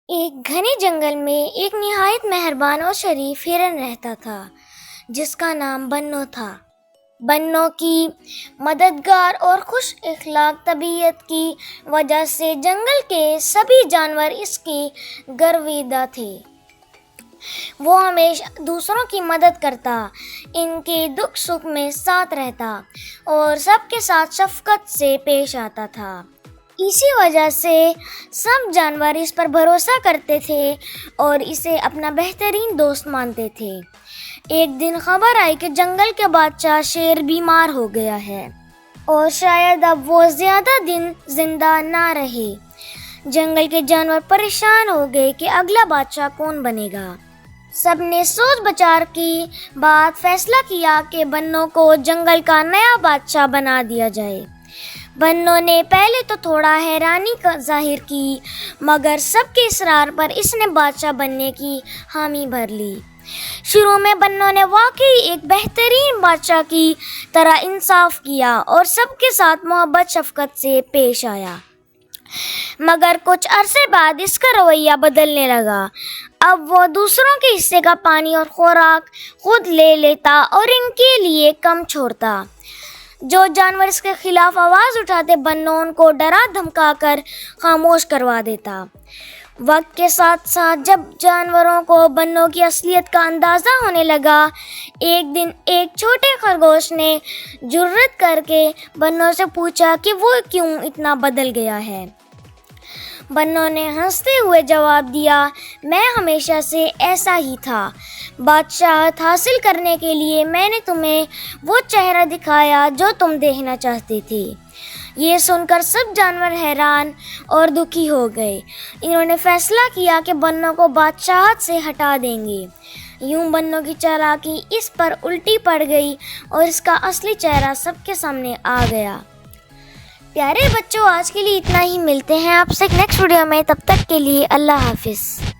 ایک گھنے جنگل میں ایک نہایت مہربان اور شریف ہرن رہتا تھا جس کا نام بنو تھا۔ بنو کی مددگار اور خوش اخلاق طبیعت کی وجہ سے جنگل کے سبھی جانور اس کے گرویدہ تھے۔ وہ ہمیشہ دوسروں کی مدد کرتا، ان کے دکھ سکھ میں ساتھ رہتا اور سب کے ساتھ شفقت سے پیش آتا تھا۔ اسی وجہ سے سب جانور اس پر بھروسہ کرتے تھے اور اسے اپنا بہترین دوست مانتے تھے۔ ایک دن خبر آئی کہ جنگل کے بادشاہ شیر بیمار ہو گیا ہے اور شاید اب وہ زیادہ دن زندہ نہ رہے۔ جنگل کے جانور پریشان ہو گئے کہ اگلا بادشاہ کون بنے گا۔ سب نے سوچ بچار کی بعد فیصلہ کیا کہ بنو کو جنگل کا نیا بادشاہ بنا دیا جائے۔ بنو نے پہلے تو تھوڑا حیرانی ظاہر کی، مگر سب کے اصرار پر اس نے بادشاہ بننے کی حامی بھر لی۔ شروع میں بنو نے واقعی ایک بہترین بادشاہ کی طرح انصاف کیا اور سب کے ساتھ محبت شفقت سے پیش آیا، مگر کچھ عرصے بعد اس کا رویہ بدلنے لگا۔ اب وہ دوسروں کے حصے کا پانی اور خوراک خود لے لیتا اور ان کے لیے کم چھوڑتا۔ جو جانور اس کے خلاف آواز اٹھاتے بنو ان کو ڈرا دھمکا کر خاموش کروا دیتا۔ وقت کے ساتھ ساتھ جب جانوروں کو بنو کی اصلیت کا اندازہ ہونے لگا، ایک دن ایک چھوٹے خرگوش نے جرأت کر کے بنو سے پوچھا کہ وہ کیوں اتنا بدل گیا ہے۔ بنو نے ہنستے ہوئے جواب دیا، میں ہمیشہ سے ایسا ہی تھا۔ بادشاہت حاصل کرنے کے لیے میں نے تمہیں وہ چہرہ دکھایا جو تم دیکھنا چاہتے تھے۔ یہ سن کر سب جانور حیران اور دکھی ہو گئے۔ انہوں نے فیصلہ کیا کہ بنو کو بادشاہت سے ہٹا دیں گے۔ یوں بنو کی چالاکی اس پر الٹی پڑ گئی اور اس کا اصلی چہرہ سب کے سامنے آ گیا۔ پیارے بچوں، آج کے لیے اتنا ہی، ملتے ہیں آپ سے نیکسٹ ویڈیو میں، تب تک کے لیے اللہ حافظ۔